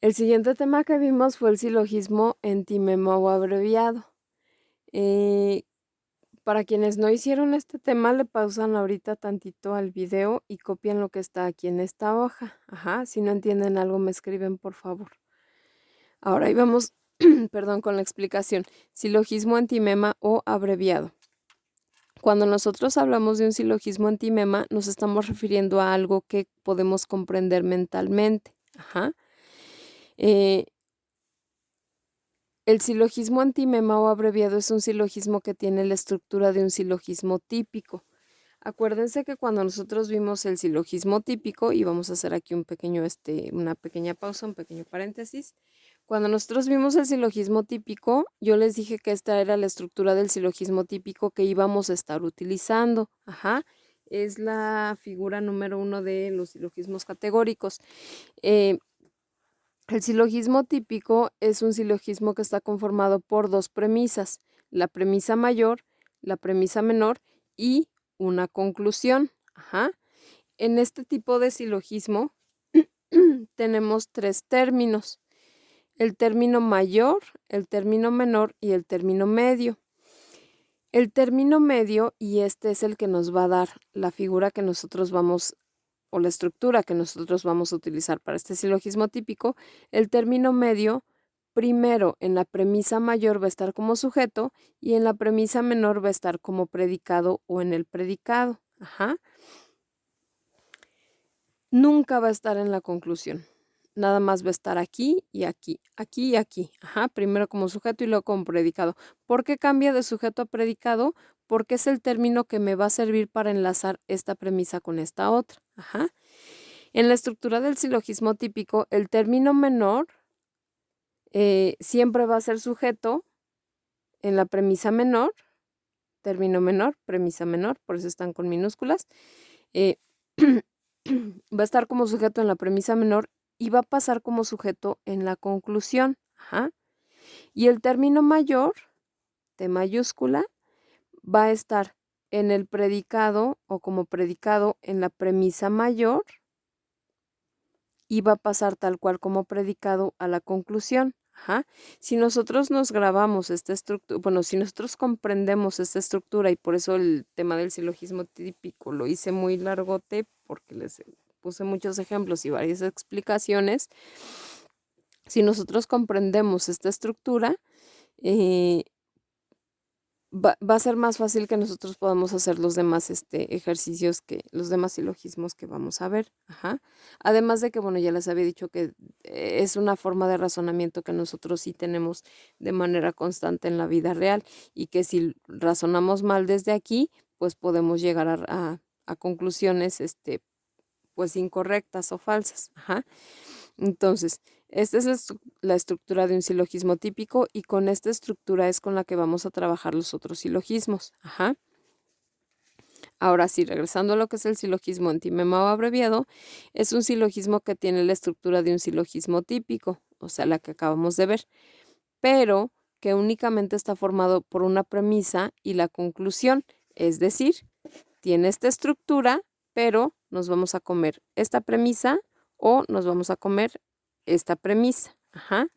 El siguiente tema que vimos fue el silogismo entimema o abreviado. Eh, para quienes no hicieron este tema, le pausan ahorita tantito al video y copian lo que está aquí en esta hoja. Ajá, si no entienden algo me escriben, por favor. Ahora ahí vamos, perdón, con la explicación. Silogismo entimema o abreviado. Cuando nosotros hablamos de un silogismo entimema, nos estamos refiriendo a algo que podemos comprender mentalmente. Ajá. El silogismo antimema o abreviado es un silogismo que tiene la estructura de un silogismo típico. Acuérdense que cuando nosotros vimos el silogismo típico, y vamos a hacer aquí un pequeño, una pequeña pausa, un pequeño paréntesis. Cuando nosotros vimos el silogismo típico, yo les dije que esta era la estructura del silogismo típico que íbamos a estar utilizando. Ajá. Es la figura número 1 de los silogismos categóricos. El silogismo típico es un silogismo que está conformado por dos premisas, la premisa mayor, la premisa menor y una conclusión. Ajá. En este tipo de silogismo tenemos tres términos, el término mayor, el término menor y el término medio. El término medio, y este es el que nos va a dar la figura que nosotros vamos o la estructura que nosotros vamos a utilizar para este silogismo típico, el término medio, primero en la premisa mayor va a estar como sujeto y en la premisa menor va a estar como predicado o en el predicado. Ajá. Nunca va a estar en la conclusión. Nada más va a estar aquí y aquí, aquí y aquí. Ajá. Primero como sujeto y luego como predicado. ¿Por qué cambia de sujeto a predicado? Porque es el término que me va a servir para enlazar esta premisa con esta otra. Ajá. En la estructura del silogismo típico, el término menor siempre va a ser sujeto en la premisa menor, término menor, premisa menor, por eso están con minúsculas. Va a estar como sujeto en la premisa menor y va a pasar como sujeto en la conclusión. Ajá. Y el término mayor, T mayúscula, va a estar en el predicado o como predicado en la premisa mayor y va a pasar tal cual como predicado a la conclusión. Ajá. Si nosotros nos grabamos esta estructura, bueno, si nosotros comprendemos esta estructura, y por eso el tema del silogismo típico lo hice muy largote, porque les puse muchos ejemplos y varias explicaciones. Si nosotros comprendemos esta estructura, va a ser más fácil que nosotros podamos hacer los demás ejercicios, los demás silogismos que vamos a ver. Ajá. Además de que, bueno, ya les había dicho que es una forma de razonamiento que nosotros sí tenemos de manera constante en la vida real y que si razonamos mal desde aquí, pues podemos llegar a conclusiones pues incorrectas o falsas. Ajá. Entonces, esta es la estructura de un silogismo típico y con esta estructura es con la que vamos a trabajar los otros silogismos. Ajá. Ahora sí, regresando a lo que es el silogismo antimema o abreviado, es un silogismo que tiene la estructura de un silogismo típico, o sea, la que acabamos de ver, pero que únicamente está formado por una premisa y la conclusión, es decir, tiene esta estructura, pero nos vamos a comer esta premisa o nos vamos a comer esta premisa. Ajá.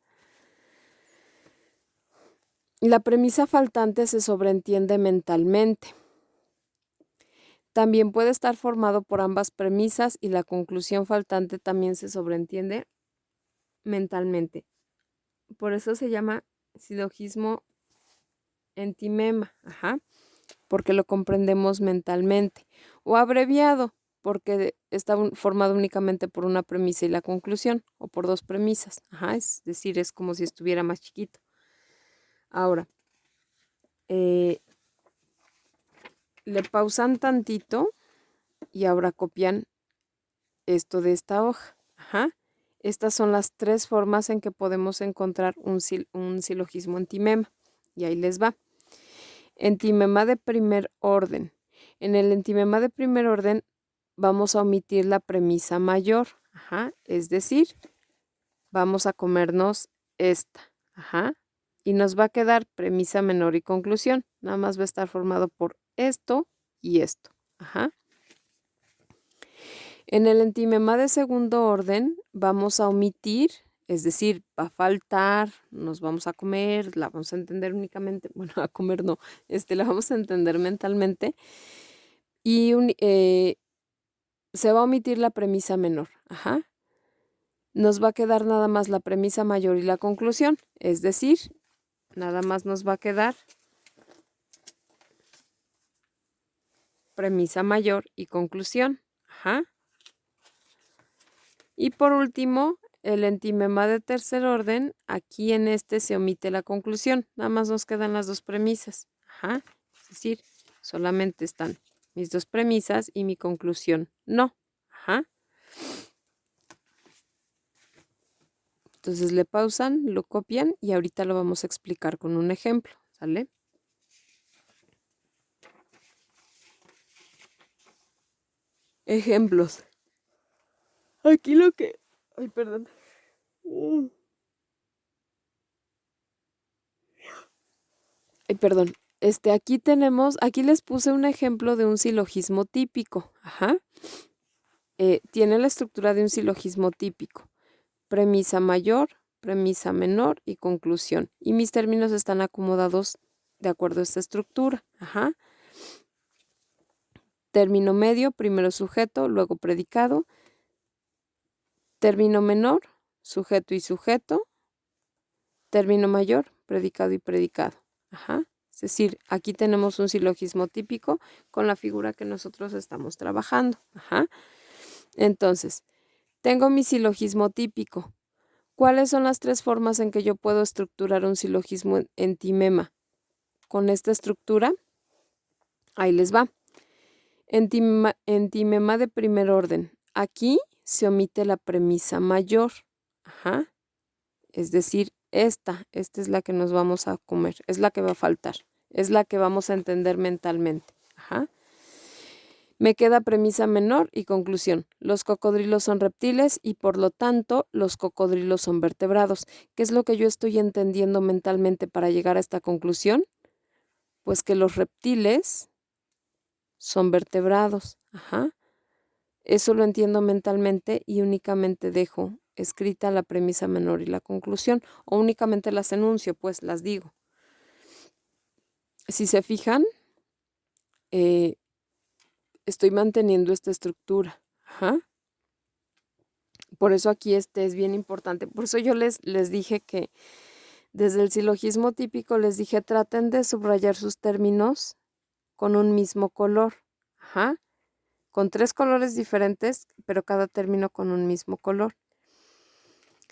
La premisa faltante se sobreentiende mentalmente. También puede estar formado por ambas premisas y la conclusión faltante también se sobreentiende mentalmente. Por eso se llama silogismo entimema, ajá, porque lo comprendemos mentalmente. O abreviado, porque está formado únicamente por una premisa y la conclusión, o por dos premisas, ajá, es decir, es como si estuviera más chiquito. Ahora, le pausan tantito y ahora copian esto de esta hoja. Ajá. Estas son las tres formas en que podemos encontrar un silogismo entimema. Y ahí les va. Entimema de primer orden. En el entimema de primer orden vamos a omitir la premisa mayor. Ajá. Es decir, vamos a comernos esta. Ajá. Y nos va a quedar premisa menor y conclusión. Nada más va a estar formado por esto y esto. Ajá. En el entimema de segundo orden vamos a omitir es decir, va a faltar, nos vamos a comer, la vamos a entender únicamente, bueno, a comer no, la vamos a entender mentalmente y se va a omitir la premisa menor, ajá. Nos va a quedar nada más la premisa mayor y la conclusión, es decir, nada más nos va a quedar premisa mayor y conclusión, ajá. Y por último, el entimema de tercer orden, aquí en este se omite la conclusión, nada más nos quedan las dos premisas, ajá. Es decir, solamente están mis dos premisas y mi conclusión no, ajá. Entonces le pausan, lo copian y ahorita lo vamos a explicar con un ejemplo, ¿sale? Ejemplos. Aquí lo que... Ay, perdón. Ay, perdón. Aquí les puse un ejemplo de un silogismo típico. Ajá. Tiene la estructura de un silogismo típico. Premisa mayor, premisa menor y conclusión. Y mis términos están acomodados de acuerdo a esta estructura. Ajá. Término medio, primero sujeto, luego predicado. Término menor, sujeto y sujeto. Término mayor, predicado y predicado. Ajá. Es decir, aquí tenemos un silogismo típico con la figura que nosotros estamos trabajando. Ajá. Entonces, tengo mi silogismo típico. ¿Cuáles son las tres formas en que yo puedo estructurar un silogismo entimema? Con esta estructura, ahí les va. Entimema de primer orden. Aquí se omite la premisa mayor. Ajá. Es decir, esta es la que nos vamos a comer, es la que va a faltar, es la que vamos a entender mentalmente. Ajá. Me queda premisa menor y conclusión. Los cocodrilos son reptiles y por lo tanto los cocodrilos son vertebrados. ¿Qué es lo que yo estoy entendiendo mentalmente para llegar a esta conclusión? Pues que los reptiles son vertebrados. Ajá. Eso lo entiendo mentalmente y únicamente dejo escrita la premisa menor y la conclusión, o únicamente las enuncio, pues las digo. Si se fijan, estoy manteniendo esta estructura. Ajá. Por eso aquí es bien importante. Por eso yo les dije que desde el silogismo típico les dije traten de subrayar sus términos con un mismo color. Ajá. Con 3 colores diferentes, pero cada término con un mismo color.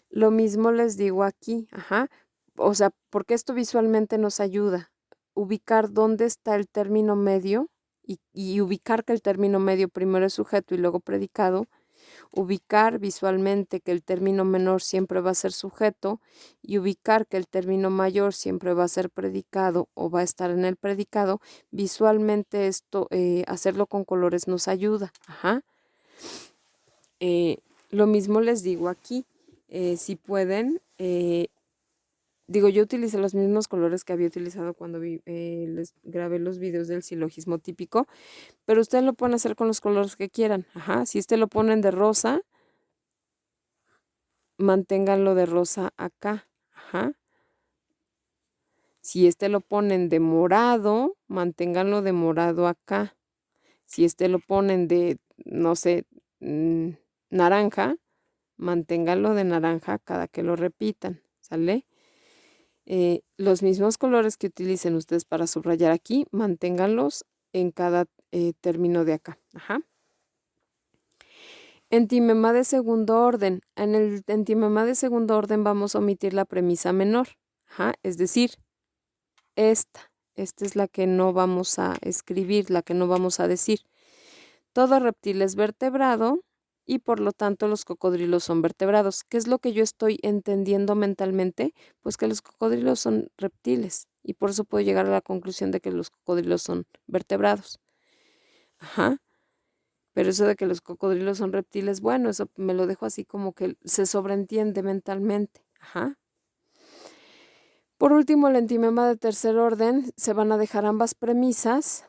Lo mismo les digo aquí, ajá. O sea, porque esto visualmente nos ayuda. Ubicar dónde está el término medio y ubicar que el término medio primero es sujeto y luego predicado. Ubicar visualmente que el término menor siempre va a ser sujeto y ubicar que el término mayor siempre va a ser predicado o va a estar en el predicado. Visualmente esto, hacerlo con colores nos ayuda, ajá. Lo mismo les digo aquí. Si pueden, yo utilicé los mismos colores que había utilizado cuando les grabé los videos del silogismo típico, pero ustedes lo pueden hacer con los colores que quieran. Ajá. Si lo ponen de rosa, manténganlo de rosa acá. Ajá. Si lo ponen de morado, manténganlo de morado acá. Si lo ponen de, no sé, naranja, manténganlo de naranja cada que lo repitan, ¿sale? Los mismos colores que utilicen ustedes para subrayar aquí, manténganlos en cada término de acá. Ajá. Entimema de segundo orden. En el entimema de segundo orden vamos a omitir la premisa menor. Ajá. Es decir, esta es la que no vamos a escribir, la que no vamos a decir. Todo reptil es vertebrado y por lo tanto los cocodrilos son vertebrados. ¿Qué es lo que yo estoy entendiendo mentalmente? Pues que los cocodrilos son reptiles y por eso puedo llegar a la conclusión de que los cocodrilos son vertebrados. Ajá. Pero eso de que los cocodrilos son reptiles, bueno, eso me lo dejo así como que se sobreentiende mentalmente. Ajá. Por último, el entimema de tercer orden, se van a dejar ambas premisas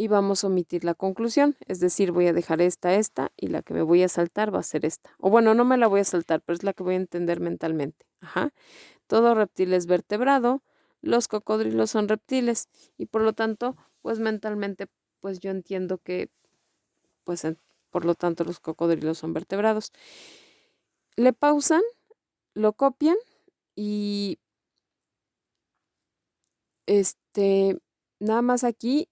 y vamos a omitir la conclusión, es decir, voy a dejar esta, y la que me voy a saltar va a ser esta. O bueno, no me la voy a saltar, pero es la que voy a entender mentalmente. Ajá. Todo reptil es vertebrado, los cocodrilos son reptiles y por lo tanto, pues mentalmente, pues yo entiendo que, pues por lo tanto, los cocodrilos son vertebrados. Le pausan, lo copian y nada más aquí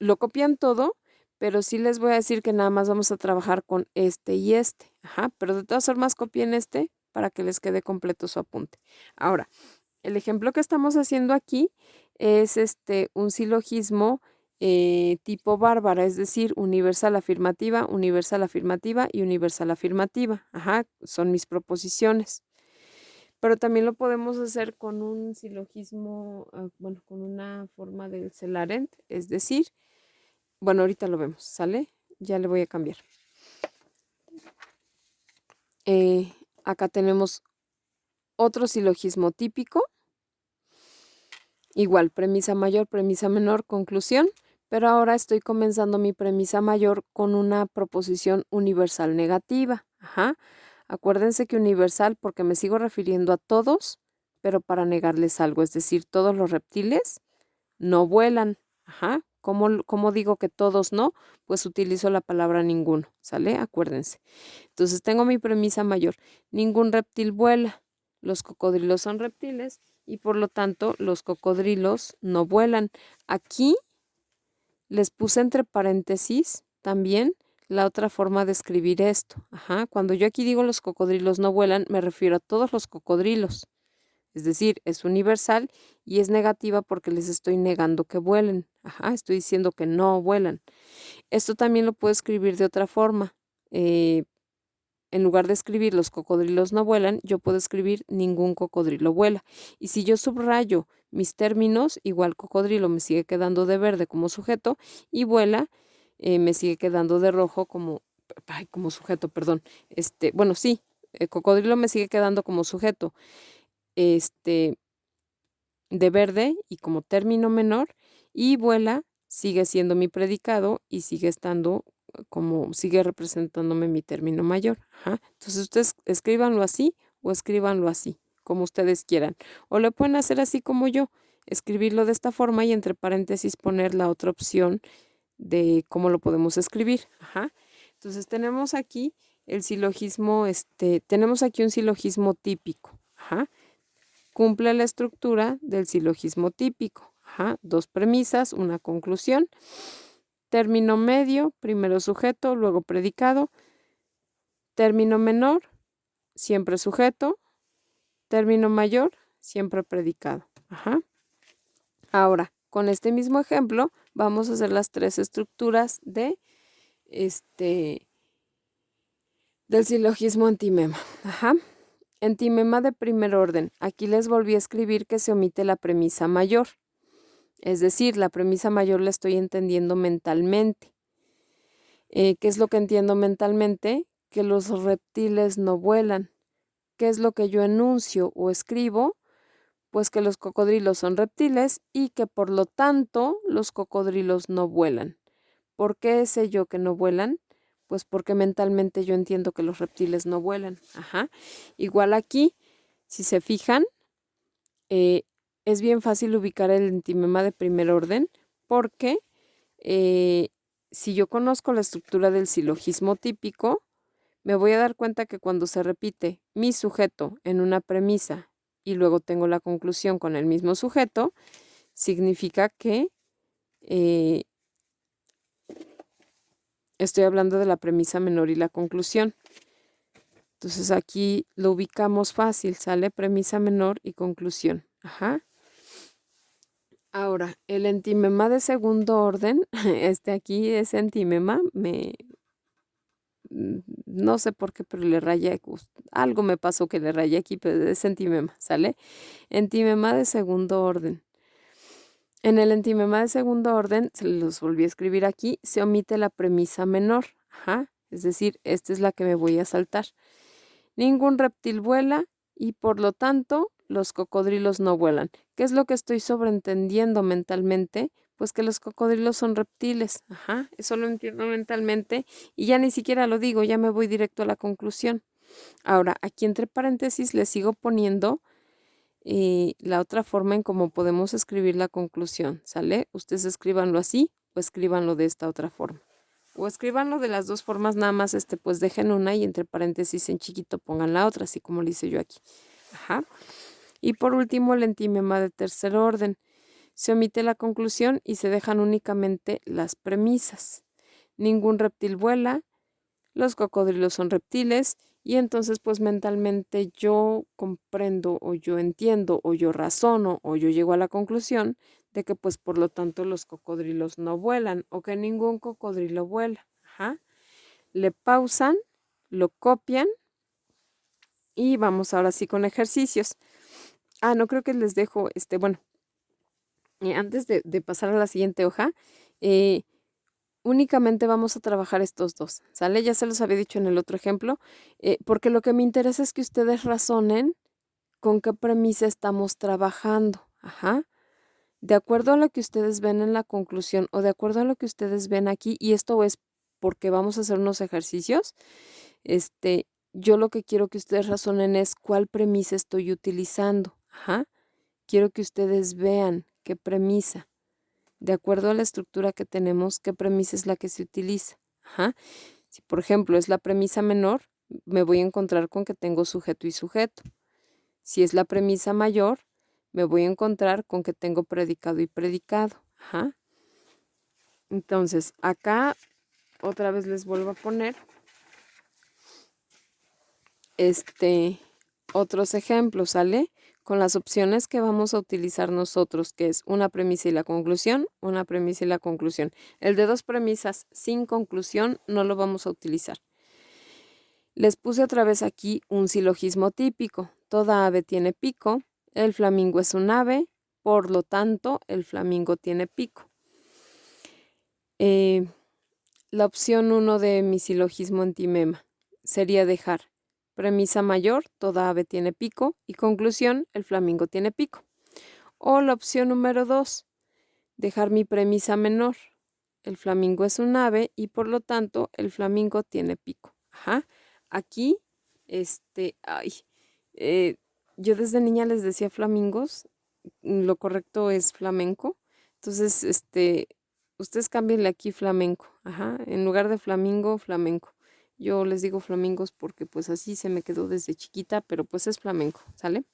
lo copian todo, pero sí les voy a decir que nada más vamos a trabajar con este y este. Ajá, pero de todas formas copien este para que les quede completo su apunte. Ahora, el ejemplo que estamos haciendo aquí es un silogismo tipo bárbara, es decir, universal afirmativa y universal afirmativa. Ajá, son mis proposiciones. Pero también lo podemos hacer con un silogismo, bueno, con una forma del celarent, es decir, bueno, ahorita lo vemos, ¿sale? Ya le voy a cambiar. Acá tenemos otro silogismo típico. Igual, premisa mayor, premisa menor, conclusión, pero ahora estoy comenzando mi premisa mayor con una proposición universal negativa. Ajá. Acuérdense que universal porque me sigo refiriendo a todos, pero para negarles algo, es decir, todos los reptiles no vuelan. Ajá. ¿Cómo digo que todos no? Pues utilizo la palabra ninguno, ¿sale? Acuérdense. Entonces tengo mi premisa mayor. Ningún reptil vuela. Los cocodrilos son reptiles y por lo tanto los cocodrilos no vuelan. Aquí les puse entre paréntesis también la otra forma de escribir esto. Ajá. Cuando yo aquí digo los cocodrilos no vuelan, me refiero a todos los cocodrilos. Es decir, es universal y es negativa porque les estoy negando que vuelen. Ajá, estoy diciendo que no vuelan. Esto también lo puedo escribir de otra forma. En lugar de escribir los cocodrilos no vuelan, yo puedo escribir ningún cocodrilo vuela. Y si yo subrayo mis términos, igual cocodrilo me sigue quedando de verde como sujeto y vuela me sigue quedando de rojo como sujeto, perdón. Bueno, sí, cocodrilo me sigue quedando como sujeto. De verde y como término menor y vuela sigue siendo mi predicado y sigue estando sigue representándome mi término mayor. Ajá. Entonces ustedes escríbanlo así o escríbanlo así, como ustedes quieran. O lo pueden hacer así como yo, escribirlo de esta forma y entre paréntesis poner la otra opción de cómo lo podemos escribir. Ajá. Entonces tenemos aquí el silogismo, tenemos aquí un silogismo típico. Ajá. Cumple la estructura del silogismo típico. Ajá, dos premisas, una conclusión. Término medio, primero sujeto, luego predicado. Término menor, siempre sujeto. Término mayor, siempre predicado. Ajá. Ahora, con este mismo ejemplo, vamos a hacer las tres estructuras del silogismo antimema. Ajá. Antimema de primer orden. Aquí les volví a escribir que se omite la premisa mayor. Es decir, la premisa mayor la estoy entendiendo mentalmente. ¿Qué es lo que entiendo mentalmente? Que los reptiles no vuelan. ¿Qué es lo que yo enuncio o escribo? Pues que los cocodrilos son reptiles y que por lo tanto los cocodrilos no vuelan. ¿Por qué sé yo que no vuelan? Pues porque mentalmente yo entiendo que los reptiles no vuelan. Ajá. Igual aquí, si se fijan, es bien fácil ubicar el antimema de primer orden porque si yo conozco la estructura del silogismo típico, me voy a dar cuenta que cuando se repite mi sujeto en una premisa y luego tengo la conclusión con el mismo sujeto, significa que estoy hablando de la premisa menor y la conclusión. Entonces aquí lo ubicamos fácil, sale premisa menor y conclusión. Ajá. Ahora, el antimema de segundo orden, aquí es antimema, no sé por qué, pero le rayé, algo me pasó que le rayé aquí, pero es antimema, ¿sale? Antimema de segundo orden. En el antimema de segundo orden, se los volví a escribir aquí, se omite la premisa menor, ajá, es decir, esta es la que me voy a saltar. Ningún reptil vuela y por lo tanto los cocodrilos no vuelan. ¿Qué es lo que estoy sobreentendiendo mentalmente? Pues que los cocodrilos son reptiles. Ajá, eso lo entiendo mentalmente y ya ni siquiera lo digo, ya me voy directo a la conclusión. Ahora, aquí entre paréntesis le sigo poniendo la otra forma en cómo podemos escribir la conclusión, ¿sale? Ustedes escríbanlo así o escríbanlo de esta otra forma. O escríbanlo de las dos formas, nada más pues dejen una y entre paréntesis en chiquito pongan la otra, así como lo hice yo aquí. Ajá. Y por último, el entimema de tercer orden. Se omite la conclusión y se dejan únicamente las premisas. Ningún reptil vuela, los cocodrilos son reptiles y entonces pues mentalmente yo comprendo o yo entiendo o yo razono o yo llego a la conclusión de que pues por lo tanto los cocodrilos no vuelan o que ningún cocodrilo vuela. Ajá. Le pausan, lo copian y vamos ahora sí con ejercicios. No creo que les dejo, bueno, antes de pasar a la siguiente hoja, únicamente vamos a trabajar estos dos, ¿sale? Ya se los había dicho en el otro ejemplo, porque lo que me interesa es que ustedes razonen con qué premisa estamos trabajando, ajá. De acuerdo a lo que ustedes ven en la conclusión o de acuerdo a lo que ustedes ven aquí, y esto es porque vamos a hacer unos ejercicios, yo lo que quiero que ustedes razonen es cuál premisa estoy utilizando, ajá. Quiero que ustedes vean qué premisa. De acuerdo a la estructura que tenemos, qué premisa es la que se utiliza. Ajá. Si, por ejemplo, es la premisa menor, me voy a encontrar con que tengo sujeto y sujeto. Si es la premisa mayor, me voy a encontrar con que tengo predicado y predicado. Ajá. Entonces, acá otra vez les vuelvo a poner otros ejemplos, ¿sale? Con las opciones que vamos a utilizar nosotros, que es una premisa y la conclusión, una premisa y la conclusión. El de dos premisas sin conclusión no lo vamos a utilizar. Les puse otra vez aquí un silogismo típico. Toda ave tiene pico, el flamingo es un ave, por lo tanto, el flamingo tiene pico. La opción 1 de mi silogismo antimema sería dejar premisa mayor, toda ave tiene pico, y conclusión, el flamingo tiene pico. O la opción número 2, dejar mi premisa menor, el flamingo es un ave y por lo tanto el flamingo tiene pico. Ajá. Aquí, eh, yo desde niña les decía flamingos, lo correcto es flamenco. Entonces, ustedes cámbienle aquí flamenco. Ajá. En lugar de flamingo, flamenco. Yo les digo flamingos porque pues así se me quedó desde chiquita, pero pues es flamenco, ¿sale?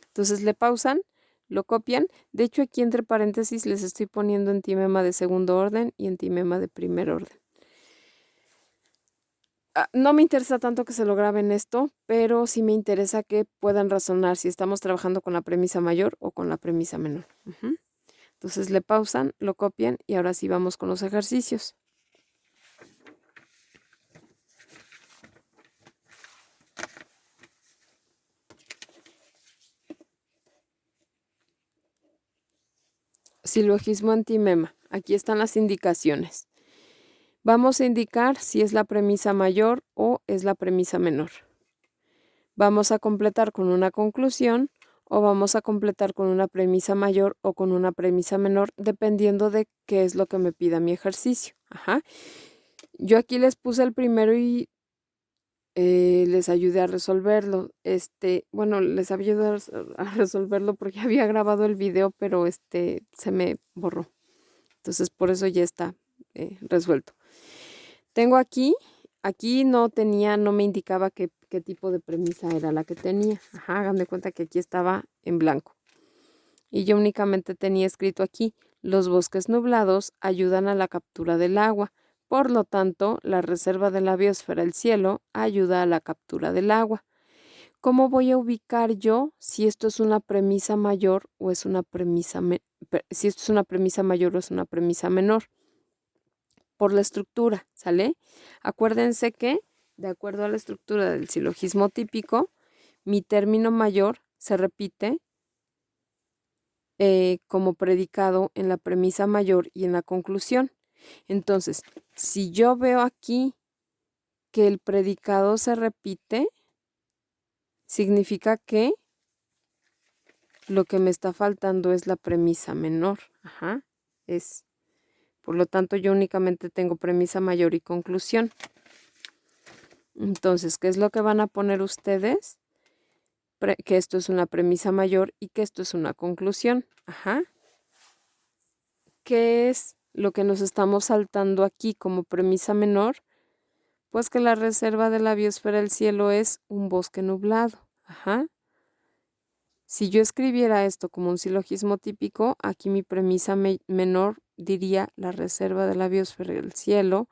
Entonces le pausan, lo copian. De hecho, aquí entre paréntesis les estoy poniendo entimema de segundo orden y entimema de primer orden. No me interesa tanto que se lo graben esto, pero sí me interesa que puedan razonar si estamos trabajando con la premisa mayor o con la premisa menor. Entonces le pausan, lo copian y ahora sí vamos con los ejercicios. Silogismo antimema. Aquí están las indicaciones. Vamos a indicar si es la premisa mayor o es la premisa menor. Vamos a completar con una conclusión o vamos a completar con una premisa mayor o con una premisa menor, dependiendo de qué es lo que me pida mi ejercicio. Ajá. Yo aquí les puse el primero y les ayudé a resolverlo. Bueno, les ayudé a resolverlo porque había grabado el video, pero se me borró. Entonces, por eso ya está resuelto. Tengo aquí no me indicaba qué tipo de premisa era la que tenía. Ajá, hagan de cuenta que aquí estaba en blanco. Y yo únicamente tenía escrito aquí, los bosques nublados ayudan a la captura del agua. Por lo tanto, la reserva de la biosfera El Cielo ayuda a la captura del agua. ¿Cómo voy a ubicar yo si esto es una premisa mayor o es una premisa si esto es una premisa mayor o es una premisa menor? Por la estructura, ¿sale? Acuérdense que, de acuerdo a la estructura del silogismo típico, mi término mayor se repite como predicado en la premisa mayor y en la conclusión. Entonces, si yo veo aquí que el predicado se repite, significa que lo que me está faltando es la premisa menor. Ajá, es Por lo tanto, yo únicamente tengo premisa mayor y conclusión. Entonces, ¿qué es lo que van a poner ustedes? Que esto es una premisa mayor y que esto es una conclusión. Ajá. ¿Qué es lo que nos estamos saltando aquí como premisa menor? Pues que la reserva de la biosfera del cielo es un bosque nublado. Ajá. Si yo escribiera esto como un silogismo típico, aquí mi premisa menor diría la reserva de la biosfera del cielo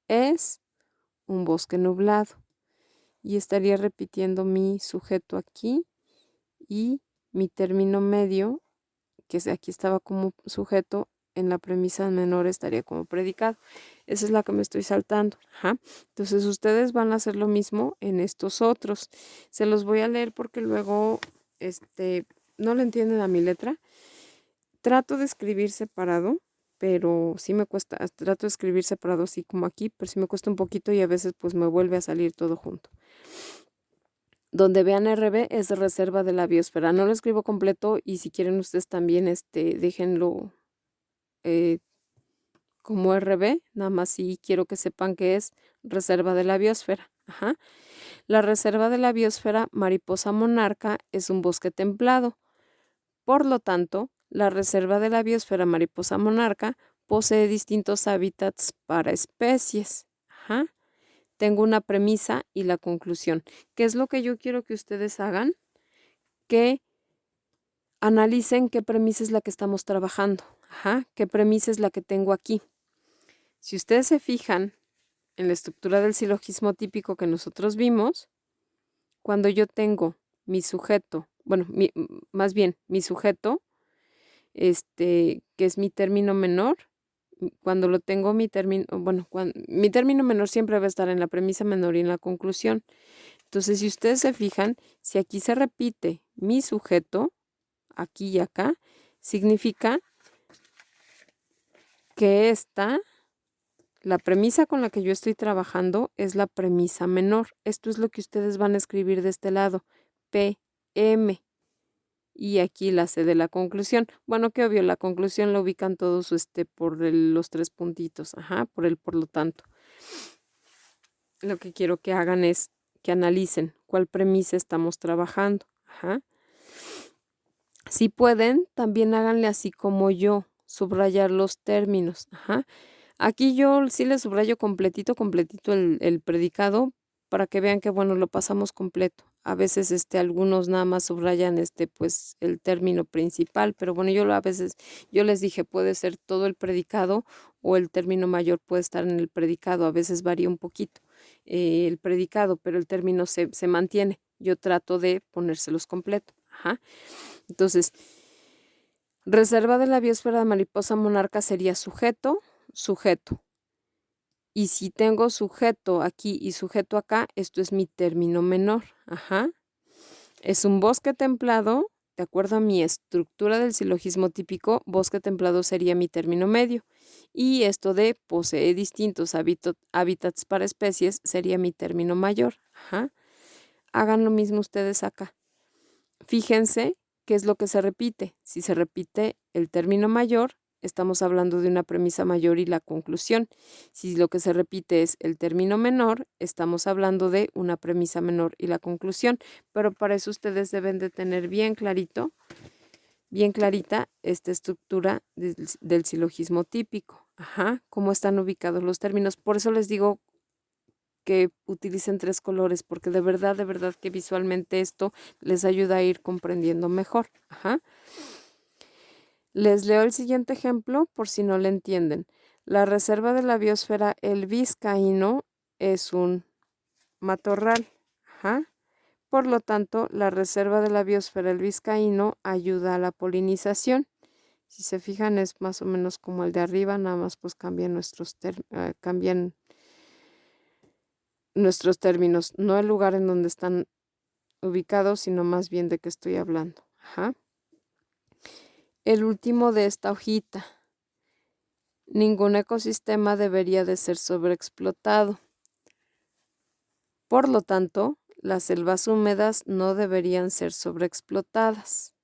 es un bosque nublado. Y estaría repitiendo mi sujeto aquí y mi término medio, que aquí estaba como sujeto, en la premisa menor estaría como predicado. Esa es la que me estoy saltando. Ajá. Entonces ustedes van a hacer lo mismo en estos otros. Se los voy a leer porque luego no le entienden a mi letra. Trato de escribir separado, pero sí me cuesta. Trato de escribir separado así como aquí, pero sí me cuesta un poquito y a veces pues me vuelve a salir todo junto. Donde vean RB es reserva de la biosfera. No lo escribo completo y si quieren ustedes también déjenlo como RB, nada más si quiero que sepan que es reserva de la biosfera. Ajá. La reserva de la biosfera mariposa monarca es un bosque templado. Por lo tanto, la reserva de la biosfera mariposa monarca posee distintos hábitats para especies. Ajá. Tengo una premisa y la conclusión. ¿Qué es lo que yo quiero que ustedes hagan? Que analicen qué premisa es la que estamos trabajando. Ajá. ¿Qué premisa es la que tengo aquí? Si ustedes se fijan en la estructura del silogismo típico que nosotros vimos, cuando yo tengo mi sujeto, bueno, más bien mi sujeto, que es mi término menor, cuando lo tengo mi término, bueno, mi término menor siempre va a estar en la premisa menor y en la conclusión. Entonces, si ustedes se fijan, si aquí se repite mi sujeto, aquí y acá, significa que la premisa con la que yo estoy trabajando es la premisa menor. Esto es lo que ustedes van a escribir de este lado. P, M. Y aquí la C de la conclusión. Bueno, que obvio, la conclusión la ubican todos por los tres puntitos. Ajá, por lo tanto. Lo que quiero que hagan es que analicen cuál premisa estamos trabajando. Ajá. Si pueden, también háganle así como yo, subrayar los términos. Ajá. Aquí yo sí le subrayo completito el predicado para que vean que, bueno, lo pasamos completo. A veces, algunos nada más subrayan, pues, el término principal, pero bueno, a veces, yo les dije, puede ser todo el predicado o el término mayor puede estar en el predicado. A veces varía un poquito el predicado, pero el término se mantiene. Yo trato de ponérselos completo. Ajá. Entonces, reserva de la biosfera de mariposa monarca sería sujeto, sujeto. Y si tengo sujeto aquí y sujeto acá, esto es mi término menor. Ajá. Es un bosque templado, de acuerdo a mi estructura del silogismo típico, bosque templado sería mi término medio. Y esto de posee distintos hábitats para especies sería mi término mayor. Ajá. Hagan lo mismo ustedes acá. Fíjense qué es lo que se repite. Si se repite el término mayor, estamos hablando de una premisa mayor y la conclusión. Si lo que se repite es el término menor, estamos hablando de una premisa menor y la conclusión. Pero para eso ustedes deben de tener bien clarito, bien clarita esta estructura del silogismo típico. Ajá, cómo están ubicados los términos. Por eso les digo que utilicen 3 colores, porque de verdad que visualmente esto les ayuda a ir comprendiendo mejor. Ajá. Les leo el siguiente ejemplo por si no le entienden. La reserva de la biosfera El Vizcaíno es un matorral. Ajá. Por lo tanto, la reserva de la biosfera El Vizcaíno ayuda a la polinización. Si se fijan, es más o menos como el de arriba, nada más pues cambian nuestros términos, no el lugar en donde están ubicados, sino más bien de qué estoy hablando. Ajá. El último de esta hojita. Ningún ecosistema debería de ser sobreexplotado. Por lo tanto, las selvas húmedas no deberían ser sobreexplotadas.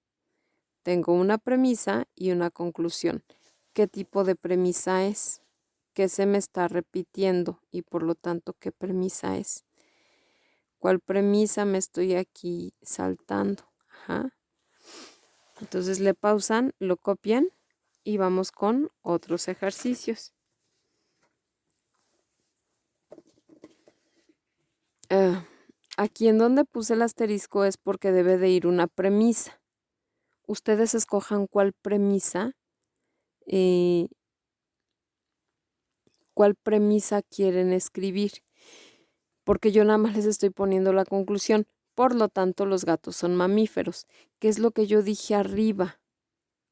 Tengo una premisa y una conclusión. qué tipo de premisa es, qué se me está repitiendo y por lo tanto qué premisa es. ¿Cuál premisa me estoy aquí saltando? Ajá. Entonces le pausan, lo copian y vamos con otros ejercicios. Aquí en donde puse el asterisco es porque debe de ir una premisa. Ustedes escojan cuál premisa quieren escribir, porque yo nada más les estoy poniendo la conclusión. Por lo tanto, los gatos son mamíferos. ¿Qué es lo que yo dije arriba?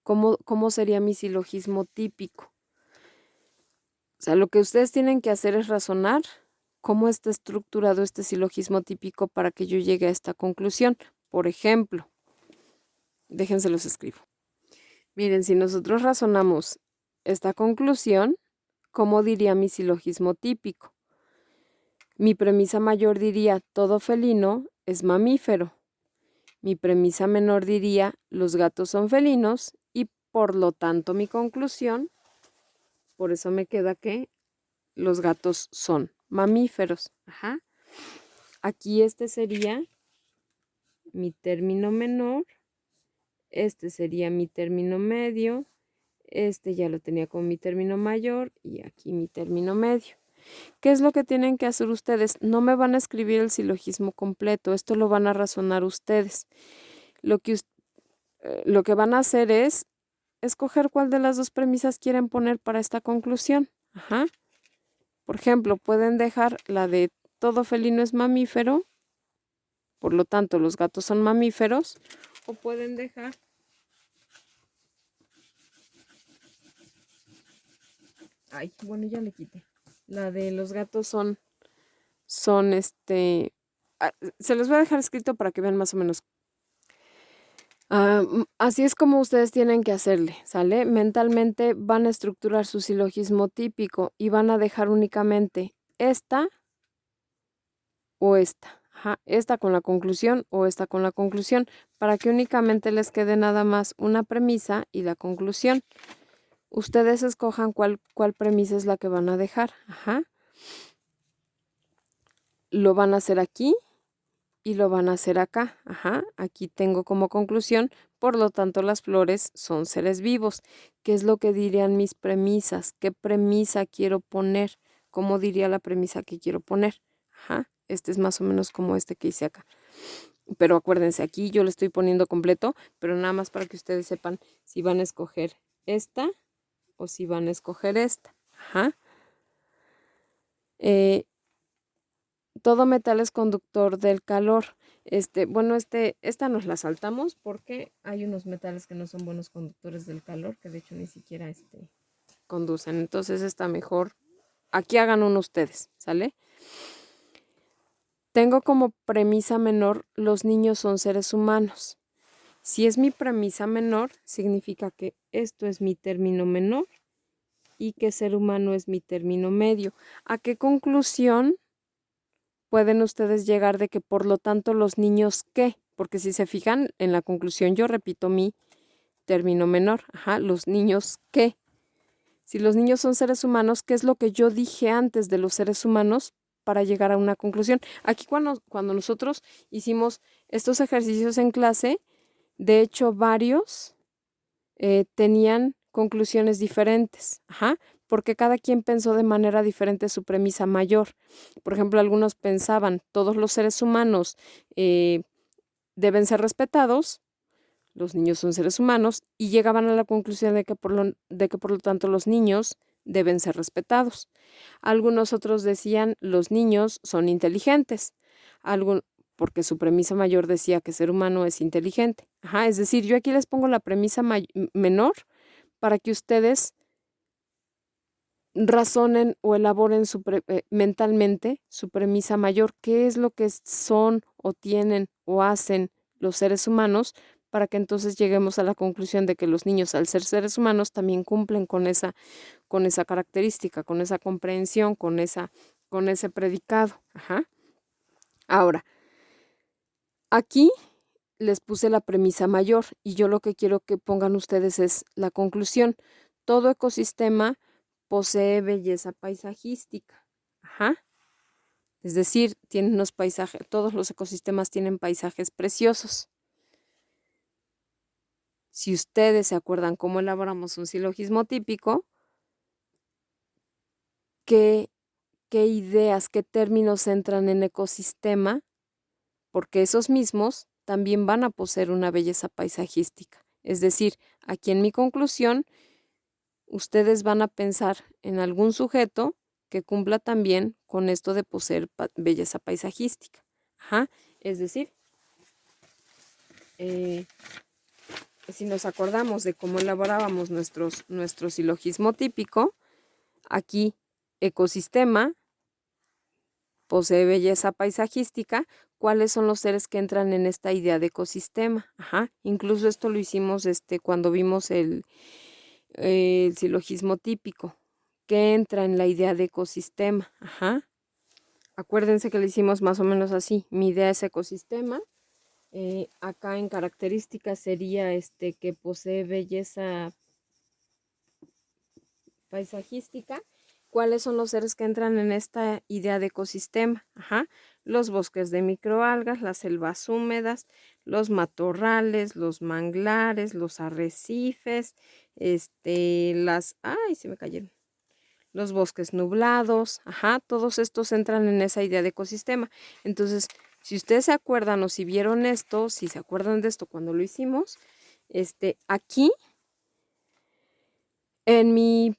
¿Cómo sería mi silogismo típico? O sea, lo que ustedes tienen que hacer es razonar cómo está estructurado este silogismo típico para que yo llegue a esta conclusión. Por ejemplo, déjense los escribo. Miren, si nosotros razonamos esta conclusión, ¿cómo diría mi silogismo típico? Mi premisa mayor diría, todo felino es mamífero. Mi premisa menor diría, los gatos son felinos y por lo tanto mi conclusión, por eso me queda que los gatos son mamíferos. Ajá. Aquí este sería mi término menor, este sería mi término medio, este ya lo tenía como mi término mayor y aquí mi término medio. ¿Qué es lo que tienen que hacer ustedes? No me van a escribir el silogismo completo, esto lo van a razonar ustedes. Lo que van a hacer es escoger cuál de las dos premisas quieren poner para esta conclusión. Ajá. Por ejemplo, pueden dejar la de todo felino es mamífero, por lo tanto los gatos son mamíferos, o pueden dejar ya le quité. La de los gatos son se los voy a dejar escrito para que vean más o menos. Así es como ustedes tienen que hacerle, ¿sale? Mentalmente van a estructurar su silogismo típico y van a dejar únicamente esta o esta. Ajá, esta con la conclusión o esta con la conclusión, para que únicamente les quede nada más una premisa y la conclusión. Ustedes escojan cuál premisa es la que van a dejar. Ajá. Lo van a hacer aquí y lo van a hacer acá. Ajá. Aquí tengo como conclusión, por lo tanto las flores son seres vivos. ¿Qué es lo que dirían mis premisas? ¿Qué premisa quiero poner? ¿Cómo diría la premisa que quiero poner? Ajá. Este es más o menos como este que hice acá. Pero acuérdense, aquí yo lo estoy poniendo completo, pero nada más para que ustedes sepan si van a escoger esta o si van a escoger esta. Ajá. Todo metal es conductor del calor. Esta nos la saltamos porque hay unos metales que no son buenos conductores del calor, que de hecho ni siquiera conducen. Entonces está mejor. Aquí hagan uno ustedes, ¿sale? Tengo como premisa menor, los niños son seres humanos. Si es mi premisa menor, significa que esto es mi término menor y que ser humano es mi término medio. ¿A qué conclusión pueden ustedes llegar de que por lo tanto los niños qué? Porque si se fijan en la conclusión yo repito mi término menor. Ajá, los niños qué. Si los niños son seres humanos, ¿qué es lo que yo dije antes de los seres humanos para llegar a una conclusión? Aquí cuando nosotros hicimos estos ejercicios en clase, de hecho varios tenían conclusiones diferentes. Ajá, porque cada quien pensó de manera diferente su premisa mayor. Por ejemplo, algunos pensaban, todos los seres humanos deben ser respetados, los niños son seres humanos, y llegaban a la conclusión de que por lo tanto los niños deben ser respetados. Algunos otros decían, los niños son inteligentes, porque su premisa mayor decía que ser humano es inteligente. Ajá, es decir, yo aquí les pongo la premisa menor para que ustedes razonen o elaboren mentalmente su premisa mayor, qué es lo que son o tienen o hacen los seres humanos, para que entonces lleguemos a la conclusión de que los niños, al ser seres humanos, también cumplen con esa característica, con esa comprensión, con ese predicado. Ajá. Ahora, aquí les puse la premisa mayor y yo lo que quiero que pongan ustedes es la conclusión. todo ecosistema posee belleza paisajística. Ajá. Es decir, tienen unos paisajes, todos los ecosistemas tienen paisajes preciosos. Si ustedes se acuerdan cómo elaboramos un silogismo típico, ¿qué ideas, qué términos entran en ecosistema? Porque esos mismos también van a poseer una belleza paisajística. Es decir, aquí en mi conclusión, ustedes van a pensar en algún sujeto que cumpla también con esto de poseer belleza paisajística. Ajá. Es decir, si nos acordamos de cómo elaborábamos nuestro silogismo típico, aquí ecosistema posee belleza paisajística. ¿Cuáles son los seres que entran en esta idea de ecosistema? Ajá. Incluso esto lo hicimos cuando vimos el silogismo típico, que entra en la idea de ecosistema. Ajá. Acuérdense que lo hicimos más o menos así. Mi idea es ecosistema. Acá en características sería que posee belleza paisajística. ¿Cuáles son los seres que entran en esta idea de ecosistema? Ajá. Los bosques de microalgas, las selvas húmedas, los matorrales, los manglares, los arrecifes, ¡ay, se me cayeron! Los bosques nublados, ajá, todos estos entran en esa idea de ecosistema. Entonces, si ustedes se acuerdan o si vieron esto, si se acuerdan de esto cuando lo hicimos, aquí, en mi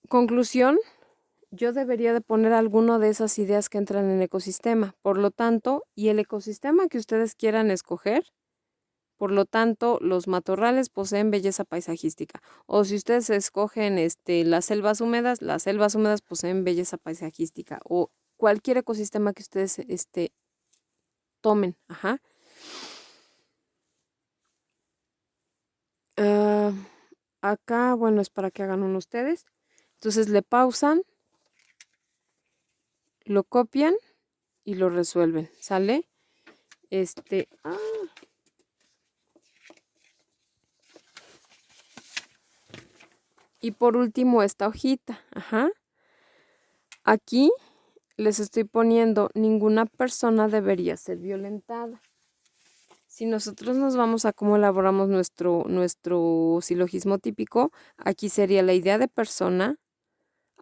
conclusión, yo debería de poner alguna de esas ideas que entran en ecosistema. Por lo tanto, y el ecosistema que ustedes quieran escoger, por lo tanto, los matorrales poseen belleza paisajística. O si ustedes escogen las selvas húmedas poseen belleza paisajística. O cualquier ecosistema que ustedes tomen. Ajá. Acá, bueno, es para que hagan uno ustedes. Entonces le pausan, lo copian y lo resuelven. ¿Sale? Y por último esta hojita. Ajá. Aquí les estoy poniendo ninguna persona debería ser violentada. Si nosotros nos vamos a cómo elaboramos nuestro silogismo típico, aquí sería la idea de persona,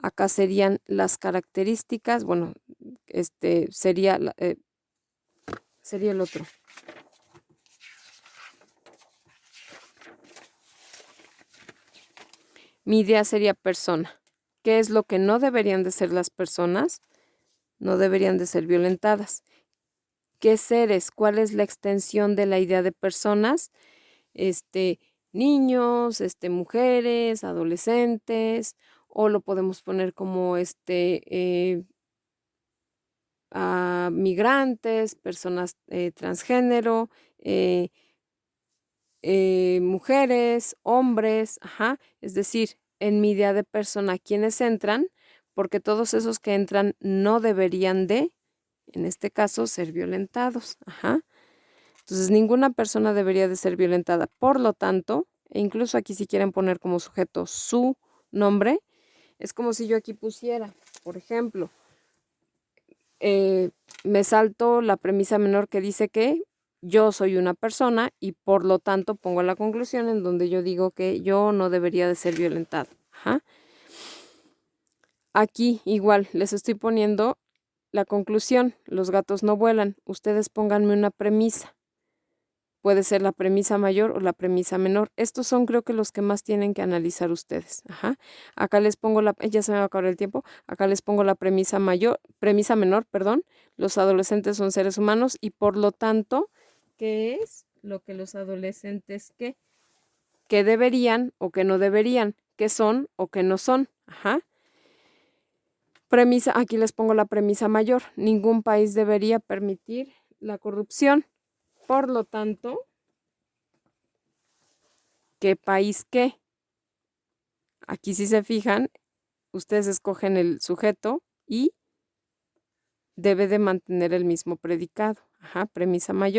acá serían las características, bueno, sería el otro. Mi idea sería persona. ¿Qué es lo que no deberían de ser las personas? No deberían de ser violentadas. ¿Qué seres? ¿Cuál es la extensión de la idea de personas? Niños, mujeres, adolescentes, o lo podemos poner como migrantes, personas transgénero, mujeres, hombres, ajá. Es decir, en mi idea de persona, ¿quiénes entran? Porque todos esos que entran no deberían de, en este caso, ser violentados, ajá. Entonces, ninguna persona debería de ser violentada. Por lo tanto, e incluso aquí si quieren poner como sujeto su nombre, es como si yo aquí pusiera, por ejemplo, me salto la premisa menor que dice que yo soy una persona y por lo tanto pongo la conclusión en donde yo digo que yo no debería de ser violentado. Ajá. Aquí igual les estoy poniendo la conclusión, los gatos no vuelan. Ustedes pónganme una premisa. Puede ser la premisa mayor o la premisa menor. Estos son creo que los que más tienen que analizar ustedes. Ajá. Acá les pongo ya se me va a acabar el tiempo. Acá les pongo la premisa menor, perdón. Los adolescentes son seres humanos y por lo tanto, ¿qué es lo que los adolescentes que deberían o que no deberían? ¿Qué son o qué no son? Ajá. Premisa, aquí les pongo la premisa mayor. Ningún país debería permitir la corrupción. Por lo tanto, ¿qué país qué? Aquí si se fijan, ustedes escogen el sujeto y debe de mantener el mismo predicado. Ajá, premisa mayor.